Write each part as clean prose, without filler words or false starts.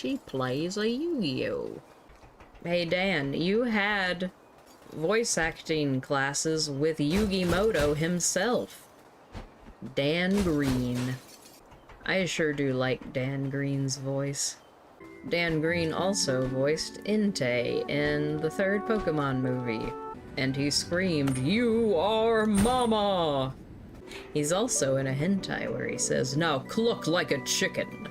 she plays a Yu-Gi-Oh! Hey Dan, you had voice acting classes with Yugi Muto himself. Dan Green. I sure do like Dan Green's voice. Dan Green also voiced Entei in the third Pokemon movie, and he screamed, "You are Mama!" He's also in a hentai where he says, "Now cluck like a chicken."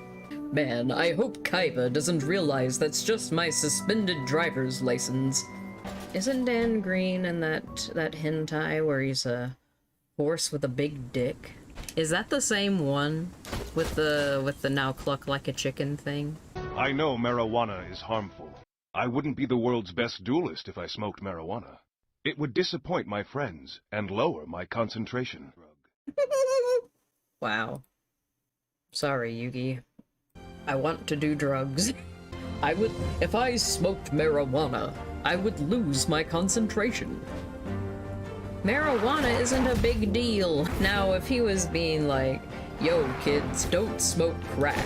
Man, I hope Kaiba doesn't realize that's just my suspended driver's license. Isn't Dan Green in that hentai where he's a horse with a big dick? Is that the same one with the now cluck like a chicken thing? I know marijuana is harmful. I wouldn't be the world's best duelist if I smoked marijuana. It would disappoint my friends and lower my concentration. Wow. Sorry, Yugi. I want to do drugs. If I smoked marijuana, I would lose my concentration. Marijuana isn't a big deal. Now, if he was being like, "Yo, kids, don't smoke crack.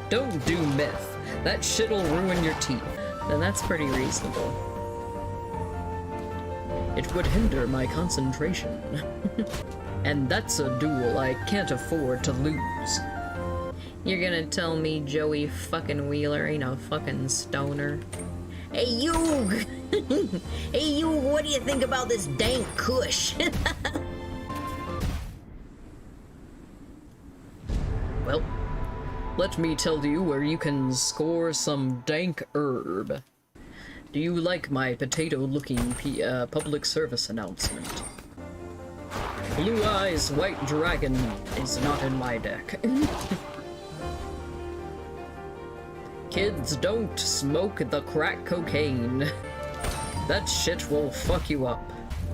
Don't do meth. That shit'll ruin your teeth," then that's pretty reasonable. It would hinder my concentration. And that's a duel I can't afford to lose. You're gonna tell me Joey fucking Wheeler ain't a fucking stoner? Hey, Yug! Hey, Yug, what do you think about this dank kush? Well, let me tell you where you can score some dank herb. Do you like my potato-looking public service announcement? Blue Eyes White Dragon is not in my deck. Kids, don't smoke the crack cocaine. That shit will fuck you up.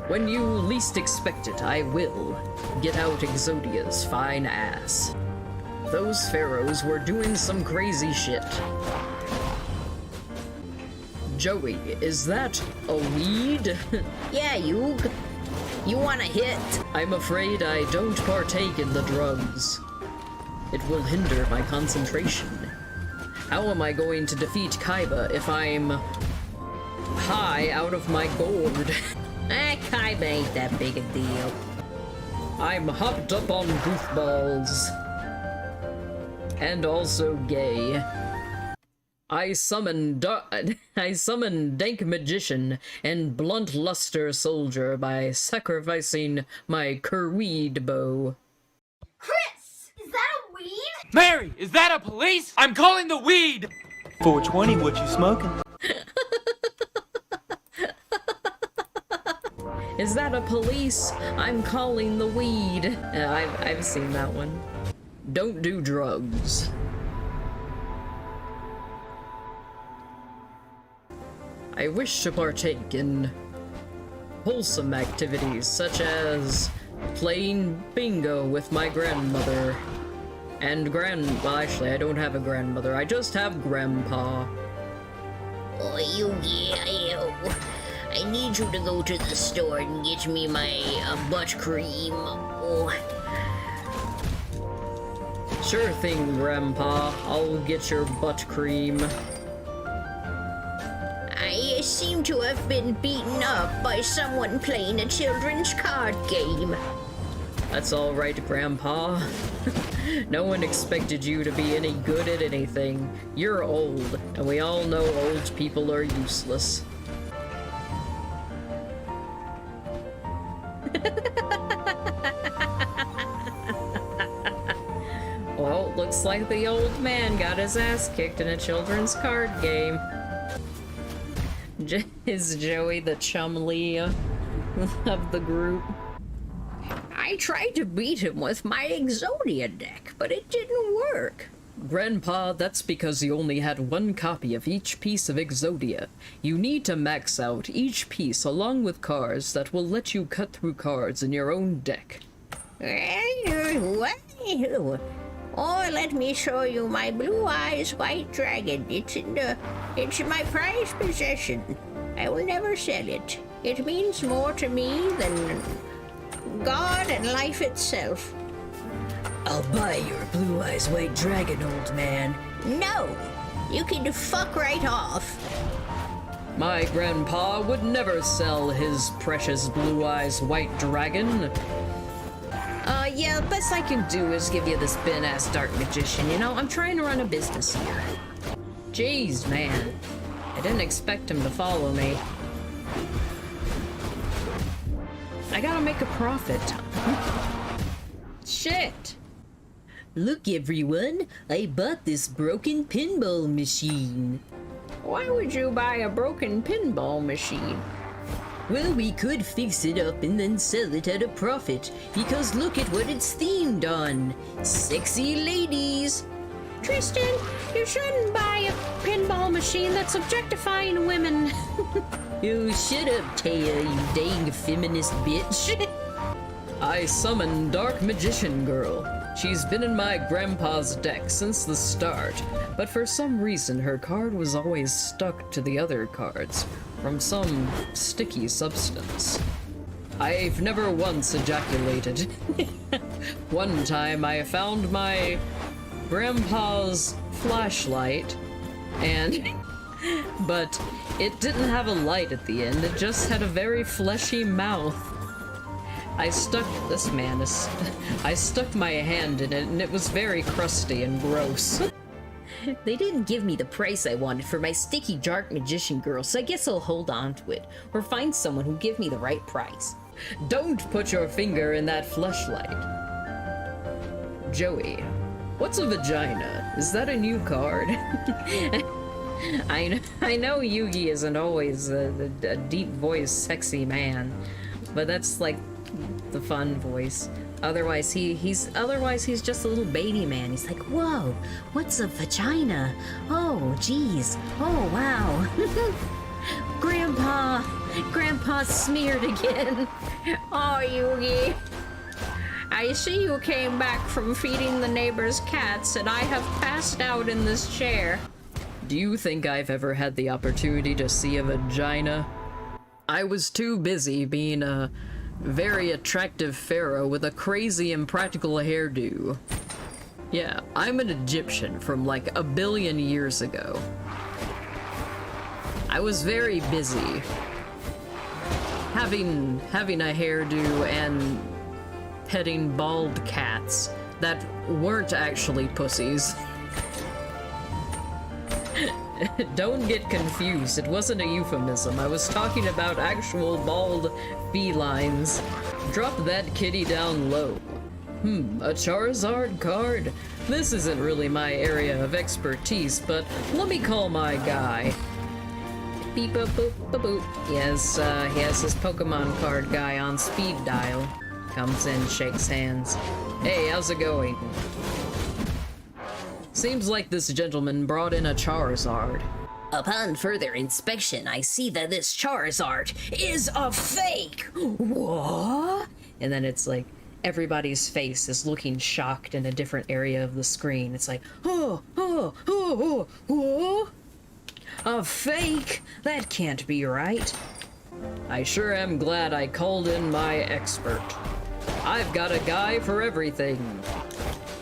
When you least expect it, I will get out Exodia's fine ass. Those pharaohs were doing some crazy shit. Joey, is that a weed? Yeah, Yug. You want a hit? I'm afraid I don't partake in the drugs. It will hinder my concentration. How am I going to defeat Kaiba if I'm high out of my gourd? Kaiba ain't that big a deal. I'm hopped up on goofballs. And also gay. I summon Dank Magician and Blunt Luster Soldier by sacrificing my Kerweed bow. Chris! Is that a weed? Mary, is that a police? I'm calling the weed! 420, what you smoking? Is that a police? I'm calling the weed. I've seen that one. Don't do drugs. I wish to partake in wholesome activities such as playing bingo with my grandmother. And well, actually, I don't have a grandmother. I just have grandpa. Oh, Yugi, I need you to go to the store and get me my butt cream. Oh. Sure thing, Grandpa. I'll get your butt cream. I seem to have been beaten up by someone playing a children's card game. That's all right, Grandpa. No one expected you to be any good at anything. You're old, and we all know old people are useless. Well, looks like the old man got his ass kicked in a children's card game. Is Joey the Chumlee of the group? I tried to beat him with my Exodia deck, but it didn't work. Grandpa, that's because you only had one copy of each piece of Exodia. You need to max out each piece along with cards that will let you cut through cards in your own deck. What? Oh, let me show you my Blue Eyes White Dragon. It's my prized possession. I will never sell it. It means more to me than God and life itself. I'll buy your Blue Eyes White Dragon, old man. No! You can fuck right off. My grandpa would never sell his precious blue eyes white dragon. Yeah, the best I can do is give you this bin-ass dark magician, you know? I'm trying to run a business here. Jeez, man. I didn't expect him to follow me. I gotta make a profit. Shit! Look, everyone, I bought this broken pinball machine. Why would you buy a broken pinball machine? Well, we could fix it up and then sell it at a profit, because look at what it's themed on. Sexy ladies. Tristan, you shouldn't buy a pinball machine that's objectifying women. Oh, shut up, Taya, you dang feminist bitch. I summon Dark Magician Girl. She's been in my grandpa's deck since the start, but for some reason her card was always stuck to the other cards from some sticky substance. I've never once ejaculated. One time I found my grandpa's flashlight but it didn't have a light at the end, it just had a very fleshy mouth. I stuck my hand in it and it was very crusty and gross. They didn't give me the price I wanted for my sticky dark magician girl, so I guess I'll hold on to it, or find someone who'll give me the right price. Don't put your finger in that fleshlight. Joey, what's a vagina? Is that a new card? I know Yugi isn't always a deep voice sexy man, but that's like the fun voice. Otherwise he's just a little baby man. He's like, whoa, what's a vagina? Oh geez, oh wow. Grandpa smeared again. Oh Yugi, I see you came back from feeding the neighbor's cats and I have passed out in this chair. Do you think I've ever had the opportunity to see a vagina? I was too busy being a very attractive pharaoh with a crazy impractical hairdo. Yeah, I'm an Egyptian from like 1 billion years ago. I was very busy having a hairdo and petting bald cats that weren't actually pussies. Don't get confused, it wasn't a euphemism. I was talking about actual bald felines. Drop that kitty down low. A Charizard card? This isn't really my area of expertise, but let me call my guy. Beep boop boop boop boop. Yes, he has his Pokemon card guy on speed dial. Comes in, shakes hands. Hey, how's it going? Seems like this gentleman brought in a Charizard. Upon further inspection, I see that this Charizard is a fake! What? And then it's like, everybody's face is looking shocked in a different area of the screen. It's like, oh, a fake? That can't be right. I sure am glad I called in my expert. I've got a guy for everything.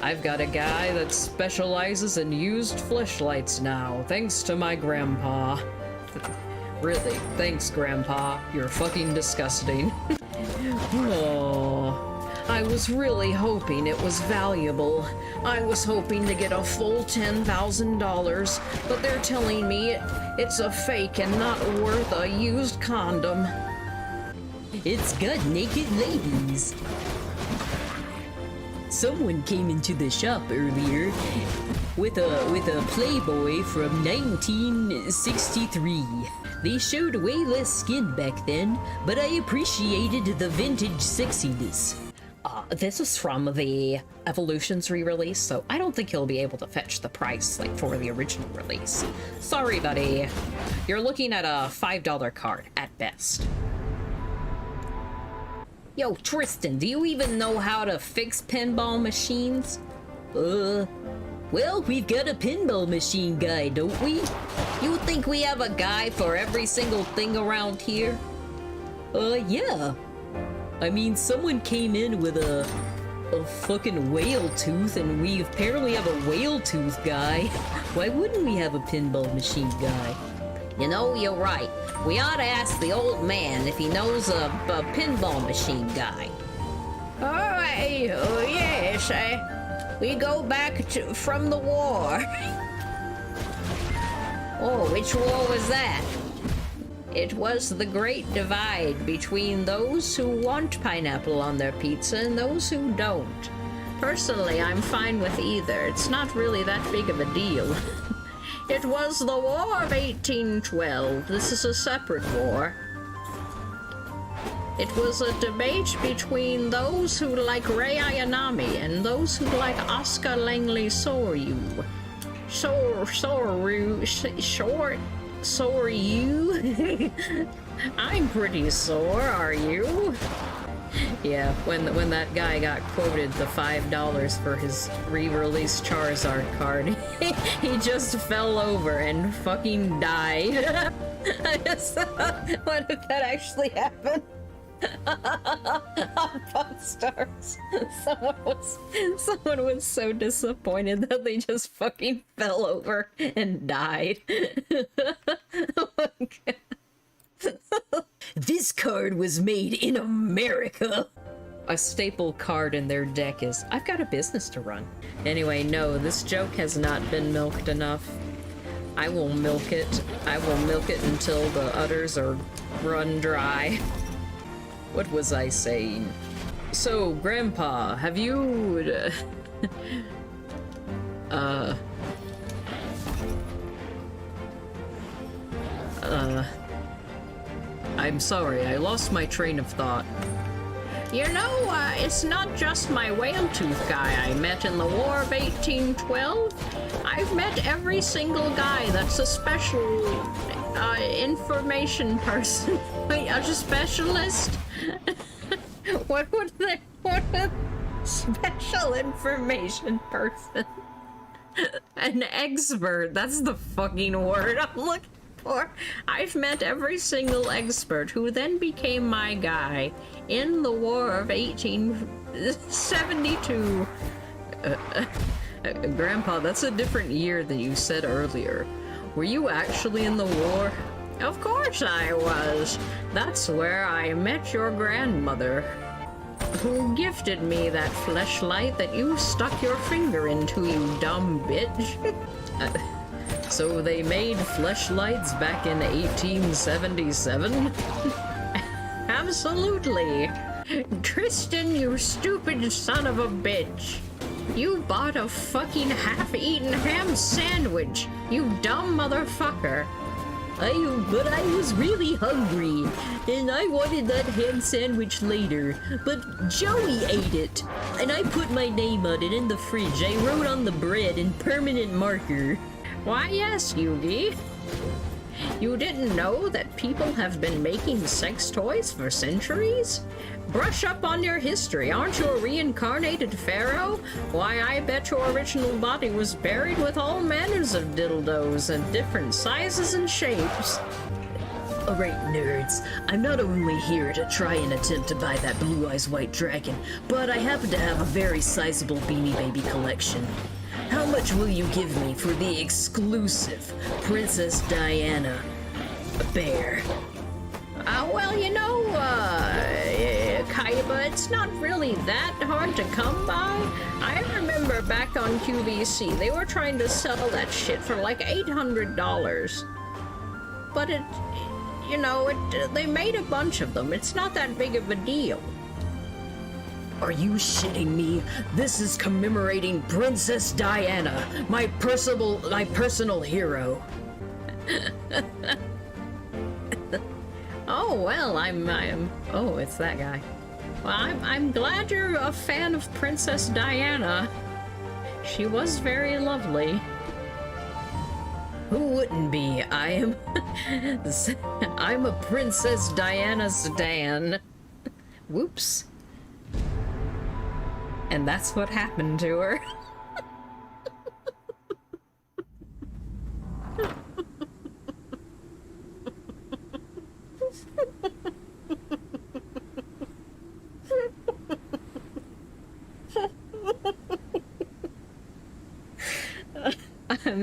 I've got a guy that specializes in used fleshlights now, thanks to my grandpa. Really, thanks, Grandpa. You're fucking disgusting. Oh, I was really hoping it was valuable. I was hoping to get a full $10,000, but they're telling me it's a fake and not worth a used condom. It's got naked ladies. Someone came into the shop earlier with a Playboy from 1963. They showed way less skin back then, but I appreciated the vintage sexiness. This is from the Evolutions re-release, so I don't think he'll be able to fetch the price like for the original release. Sorry, buddy. You're looking at a $5 card at best. Yo, Tristan, do you even know how to fix pinball machines? Well, we've got a pinball machine guy, don't we? You think we have a guy for every single thing around here? Yeah. I mean, someone came in with a a fucking whale tooth, and we apparently have a whale tooth guy. Why wouldn't we have a pinball machine guy? You know, you're right. We ought to ask the old man if he knows a pinball machine guy. Oh, yes, we go back from the war. Oh, which war was that? It was the great divide between those who want pineapple on their pizza and those who don't. Personally, I'm fine with either. It's not really that big of a deal. It was the War of 1812. This is a separate war. It was a debate between those who like Ray Ayanami and those who like Oscar Langley Soryu. Soryu? I'm pretty sore, are you? Yeah, when that guy got quoted the $5 for his re-release Charizard card, he just fell over and fucking died. What if that actually happened? On Pop Stars, someone was so disappointed that they just fucking fell over and died. Oh my god. This card was made in America. A staple card in their deck is, I've got a business to run. Anyway, no, this joke has not been milked enough. I will milk it. I will milk it until the udders are run dry. What was I saying? So, Grandpa, have you... I'm sorry, I lost my train of thought. You know, it's not just my whale tooth guy I met in the War of 1812. I've met every single guy that's a special information person. A specialist? What a special information person. An expert, that's the fucking word I'm looking for. I've met every single expert who then became my guy in the War of 1872. Grandpa, that's a different year than you said earlier. Were you actually in the war? Of course I was. That's where I met your grandmother, who gifted me that fleshlight that you stuck your finger into, you dumb bitch. So they made fleshlights back in 1877? Absolutely. Tristan, you stupid son of a bitch. You bought a fucking half-eaten ham sandwich, you dumb motherfucker. But I was really hungry, and I wanted that ham sandwich later, but Joey ate it, and I put my name on it in the fridge. I wrote on the bread in permanent marker. Why, yes, Yugi. You didn't know that people have been making sex toys for centuries? Brush up on your history. Aren't you a reincarnated pharaoh? Why, I bet your original body was buried with all manners of dildos and different sizes and shapes. Alright, nerds. I'm not only here to try and attempt to buy that Blue Eyes White Dragon, but I happen to have a very sizable Beanie Baby collection. How much will you give me for the exclusive Princess Diana bear? Well, you know, Kaiba, it's not really that hard to come by. I remember back on QVC, they were trying to sell that shit for like $800. But they made a bunch of them. It's not that big of a deal. Are you shitting me? This is commemorating Princess Diana, my personal hero. Oh, well, oh, it's that guy. Well, I'm glad you're a fan of Princess Diana. She was very lovely. Who wouldn't be? I'm a Princess Diana stan. Whoops. And that's what happened to her.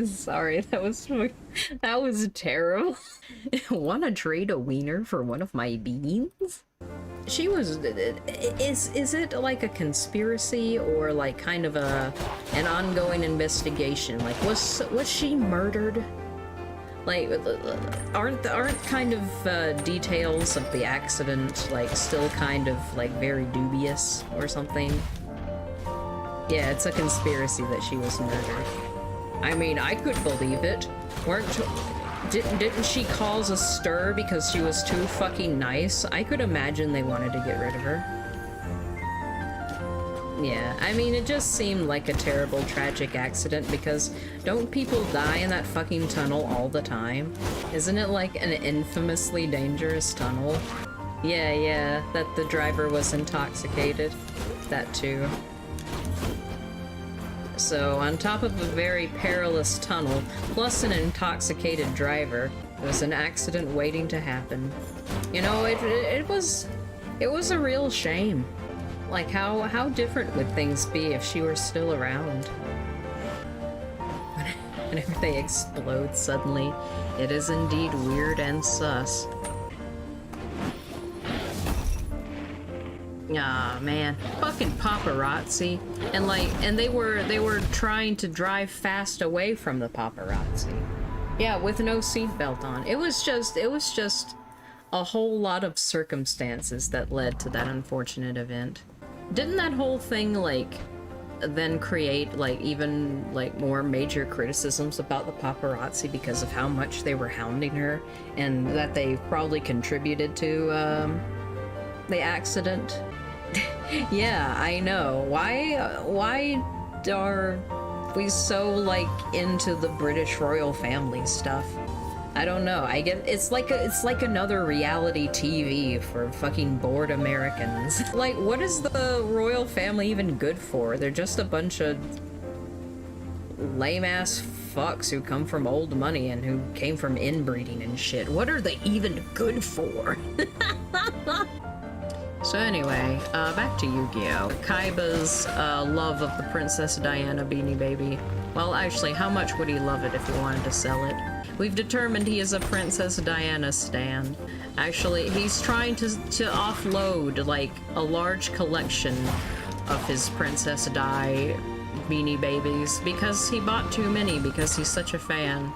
I'm sorry, that was terrible. Wanna trade a wiener for one of my beans? She was, is it like a conspiracy or like kind of an ongoing investigation? Like was she murdered? Like, aren't kind of details of the accident like still kind of like very dubious or something? Yeah, it's a conspiracy that she was murdered. I mean, I could believe it. Didn't she cause a stir because she was too fucking nice? I could imagine they wanted to get rid of her. Yeah, I mean, it just seemed like a terrible, tragic accident because don't people die in that fucking tunnel all the time? Isn't it like an infamously dangerous tunnel? Yeah, that the driver was intoxicated. That too. So, on top of a very perilous tunnel, plus an intoxicated driver, there was an accident waiting to happen. You know, it was a real shame. Like, how different would things be if she were still around? Whenever they explode suddenly, it is indeed weird and sus. Ah, man. Fucking paparazzi. And they were trying to drive fast away from the paparazzi. Yeah, with no seatbelt on. It was just a whole lot of circumstances that led to that unfortunate event. Didn't that whole thing, like, then create, like, even, like, more major criticisms about the paparazzi because of how much they were hounding her, and that they probably contributed to, the accident? Yeah, I know. Why are we so, like, into the British royal family stuff? I don't know. I get it's like another reality TV for fucking bored Americans. Like, what is the royal family even good for? They're just a bunch of lame-ass fucks who come from old money and who came from inbreeding and shit. What are they even good for? So anyway, back to Yu-Gi-Oh! Kaiba's love of the Princess Diana Beanie Baby. Well, actually, how much would he love it if he wanted to sell it? We've determined he is a Princess Diana stan. Actually, he's trying to offload, like, a large collection of his Princess Di Beanie Babies because he bought too many because he's such a fan.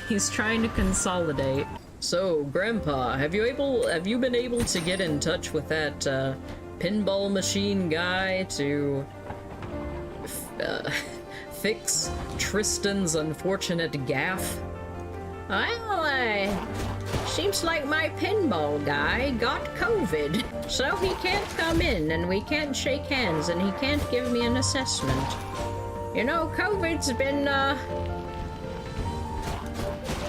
He's trying to consolidate. So, Grandpa, have you been able to get in touch with that pinball machine guy to fix Tristan's unfortunate gaffe? Well, seems like my pinball guy got COVID, so he can't come in, and we can't shake hands, and he can't give me an assessment. You know, COVID's been,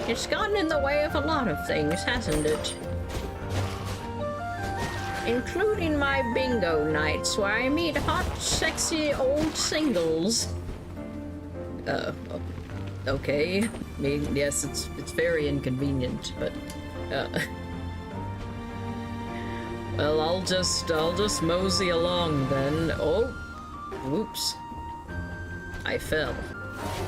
it's gotten in the way of a lot of things, hasn't it? Including my bingo nights, where I meet hot, sexy old singles. Okay. I mean, yes, it's very inconvenient, but, well, I'll just mosey along then. Oh, whoops. I fell.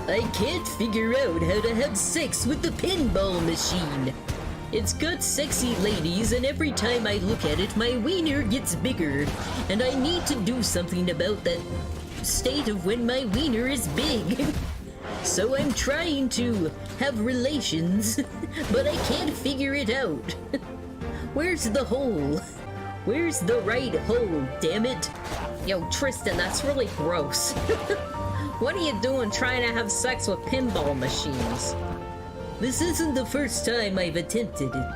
I can't figure out how to have sex with the pinball machine. It's got sexy ladies, and every time I look at it, my wiener gets bigger, and I need to do something about that state of when my wiener is big. So I'm trying to have relations, but I can't figure it out. Where's the hole? Where's the right hole, damn it? Yo, Tristan, that's really gross. What are you doing trying to have sex with pinball machines? This isn't the first time I've attempted it.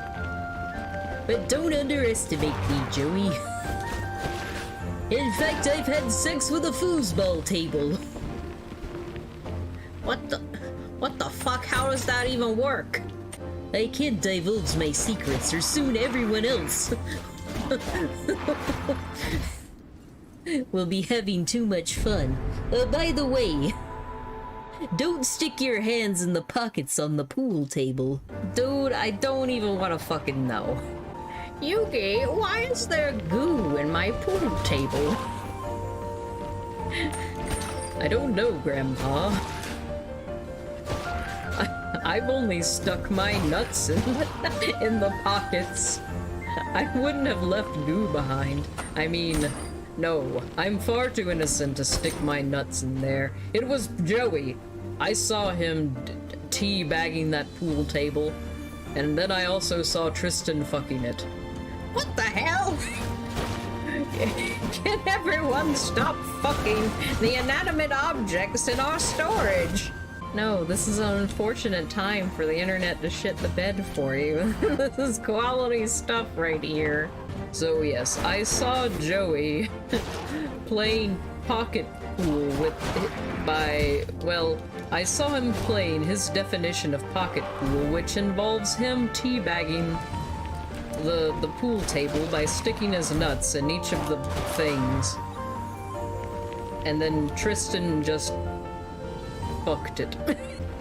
But don't underestimate me, Joey. In fact, I've had sex with a foosball table. What the fuck? How does that even work? I can't divulge my secrets or soon everyone else will be having too much fun. By the way, don't stick your hands in the pockets on the pool table. Dude, I don't even want to fucking know. Yugi, why is there goo in my pool table? I don't know, Grandpa. I've only stuck my nuts in the pockets. I wouldn't have left goo behind. I mean, no, I'm far too innocent to stick my nuts in there. It was Joey. I saw him teabagging that pool table, and then I also saw Tristan fucking it. What the hell? Can everyone stop fucking the inanimate objects in our storage? No, this is an unfortunate time for the internet to shit the bed for you. This is quality stuff right here. So yes, I saw Joey playing pocket pool I saw him playing his definition of pocket pool, which involves him teabagging the pool table by sticking his nuts in each of the things. And then Tristan just fucked it.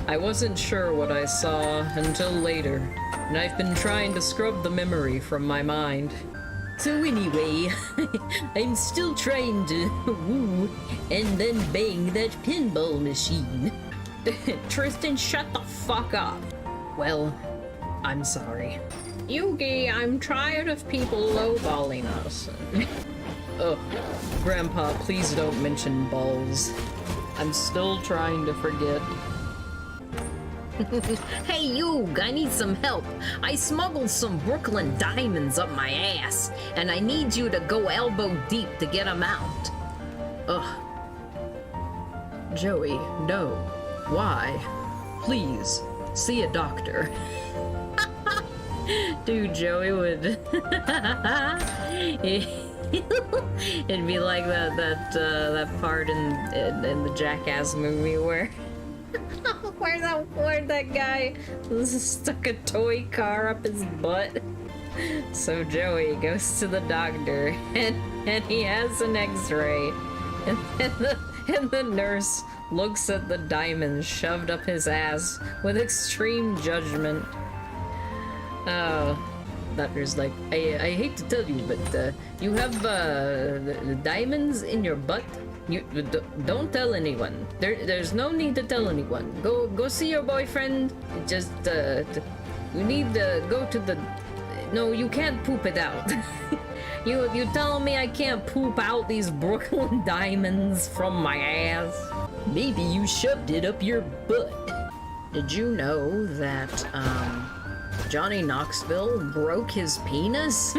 I wasn't sure what I saw until later, and I've been trying to scrub the memory from my mind. So anyway, I'm still trying to woo and then bang that pinball machine. Tristan, shut the fuck up. Well, I'm sorry. Yugi, I'm tired of people lowballing us. Oh, Grandpa, please don't mention balls. I'm still trying to forget. Hey, Yug, I need some help. I smuggled some Brooklyn diamonds up my ass, and I need you to go elbow deep to get them out. Ugh. Joey, no. Why? Please, see a doctor. Dude, Joey would... It'd be like that part in the Jackass movie where where that guy stuck a toy car up his butt. So Joey goes to the doctor and he has an X-ray, and the nurse looks at the diamonds shoved up his ass with extreme judgment. Oh. Doctor's like, I hate to tell you, but you have the diamonds in your butt. You don't tell anyone. There's no need to tell anyone. Go see your boyfriend. Just you need to go to the. No, you can't poop it out. you telling me I can't poop out these Brooklyn diamonds from my ass? Maybe you shoved it up your butt. Did you know that Johnny Knoxville broke his penis?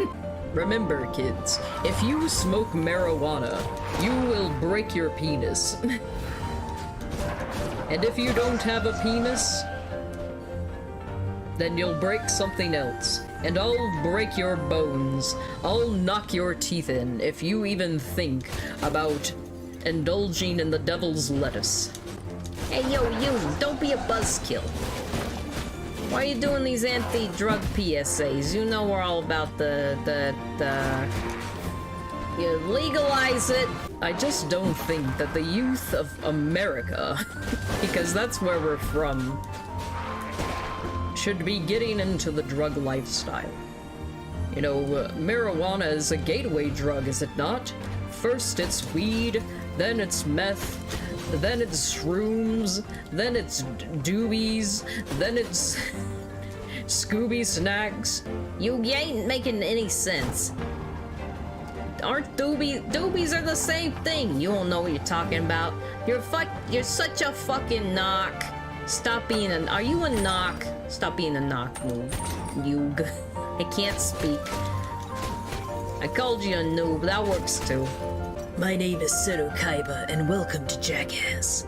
Remember, kids, if you smoke marijuana, you will break your penis. And if you don't have a penis, then you'll break something else. And I'll break your bones. I'll knock your teeth in if you even think about indulging in the devil's lettuce. Hey, yo, you, don't be a buzzkill. Why are you doing these anti-drug PSAs? You know we're all about you legalize it. I just don't think that the youth of America, because that's where we're from, should be getting into the drug lifestyle. You know, marijuana is a gateway drug, is it not? First it's weed, then it's meth, then it's shrooms, then it's doobies, then it's Scooby snacks. You ain't making any sense. Aren't doobies are the same thing. You don't know what you're talking about. You're such a fucking knock. Stop being are you a knock? Stop being a knock, Yug. I can't speak. I called you a noob, that works too. My name is Seto Kaiba, and welcome to Jackass.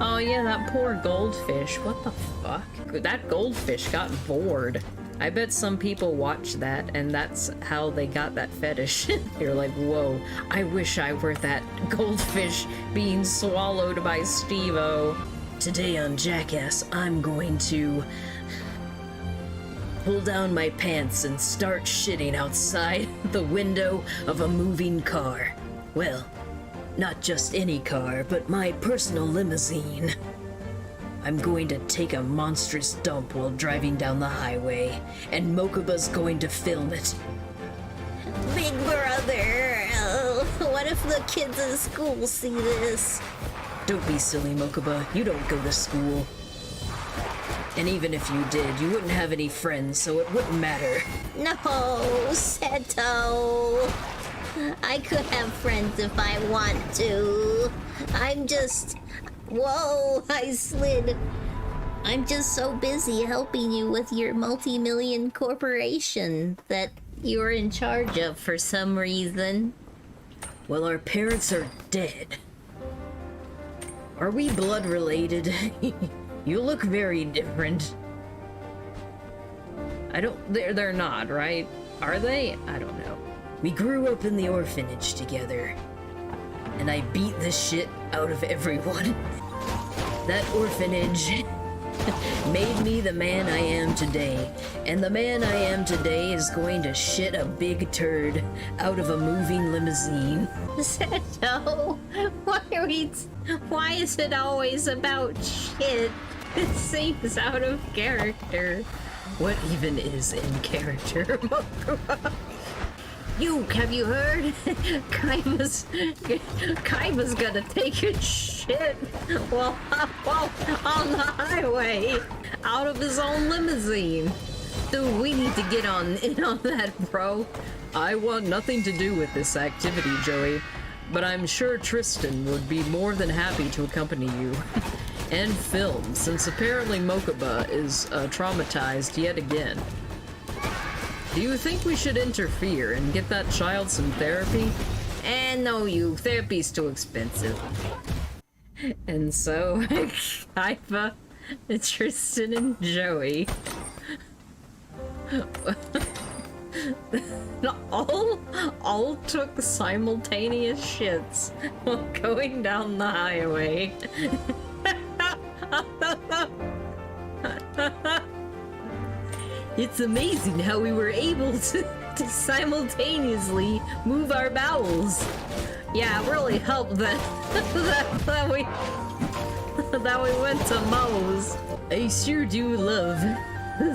Oh yeah, that poor goldfish. What the fuck? That goldfish got bored. I bet some people watch that, and that's how they got that fetish. You're like, whoa, I wish I were that goldfish being swallowed by Steve-O. Today on Jackass, I'm going to pull down my pants and start shitting outside the window of a moving car. Well, not just any car, but my personal limousine. I'm going to take a monstrous dump while driving down the highway, and Mokuba's going to film it. Big brother, what if the kids in school see this? Don't be silly, Mokuba. You don't go to school. And even if you did, you wouldn't have any friends, so it wouldn't matter. No, Seto. I could have friends if I want to. I'm just... Whoa, I slid. I'm just so busy helping you with your multi-million corporation that you're in charge of for some reason. Well, our parents are dead. Are we blood related? You look very different. They're not, right? Are they? I don't know. We grew up in the orphanage together. And I beat the shit out of everyone. That orphanage made me the man I am today. And the man I am today is going to shit a big turd out of a moving limousine. Seto, why is it always about shit? It seems out of character. What even is in character, Mokuba? Have you heard? Kaiba's gonna take a shit while on the highway out of his own limousine. Dude, we need to get in on that, bro. I want nothing to do with this activity, Joey, but I'm sure Tristan would be more than happy to accompany you. And film, since apparently Mokuba is traumatized yet again. Do you think we should interfere and get that child some therapy? No, therapy's too expensive. And so, Kaiba, Tristan, and Joey all took simultaneous shits while going down the highway. It's amazing how we were able to simultaneously move our bowels. Yeah, it really helped that we went to Moe's. I sure do love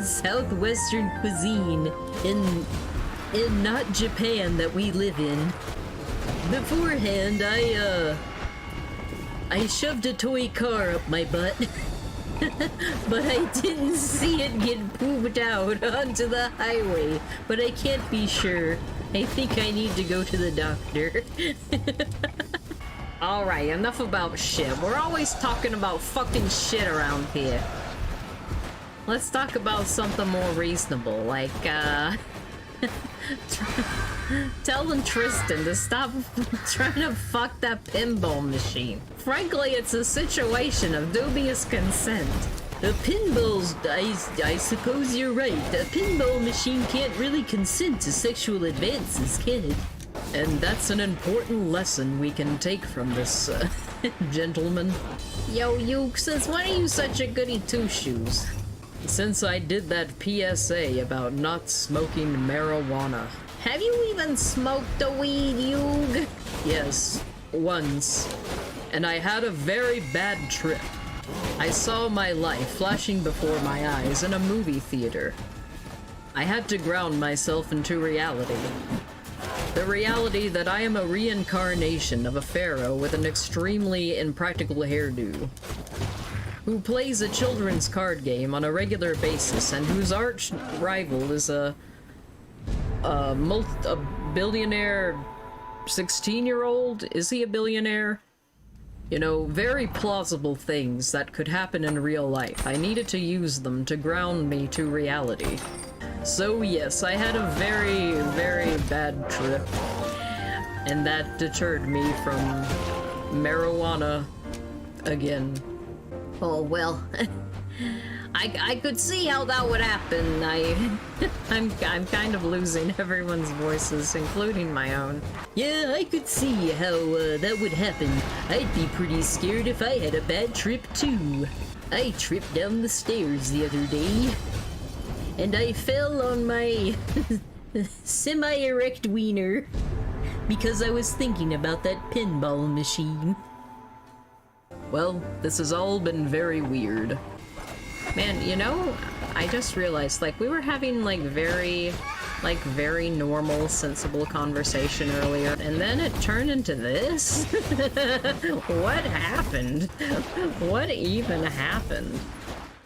Southwestern cuisine in not Japan that we live in. Beforehand, I shoved a toy car up my butt. But I didn't see it get pooped out onto the highway. But I can't be sure. I think I need to go to the doctor. Alright, enough about shit. We're always talking about fucking shit around here. Let's talk about something more reasonable, like, telling Tristan to stop trying to fuck that pinball machine. Frankly, it's a situation of dubious consent. The pinballs, I suppose you're right. A pinball machine can't really consent to sexual advances, can it? And that's an important lesson we can take from this, gentleman. Yo, you, since when are you such a goody two-shoes? Since I did that PSA about not smoking marijuana. Have you even smoked the weed, Yug? Yes, once. And I had a very bad trip. I saw my life flashing before my eyes in a movie theater. I had to ground myself into reality. The reality that I am a reincarnation of a pharaoh with an extremely impractical hairdo, who plays a children's card game on a regular basis and whose arch rival is a billionaire 16-year-old? Is he a billionaire? You know, very plausible things that could happen in real life. I needed to use them to ground me to reality. So yes, I had a very, very bad trip. And that deterred me from marijuana again. Oh, well. I could see how that would happen. I'm kind of losing everyone's voices, including my own. Yeah, I could see how that would happen. I'd be pretty scared if I had a bad trip too. I tripped down the stairs the other day, and I fell on my semi-erect wiener because I was thinking about that pinball machine. Well, this has all been very weird. Man, you know, I just realized, like, we were having, like, very normal, sensible conversation earlier, and then it turned into this? What happened? What even happened?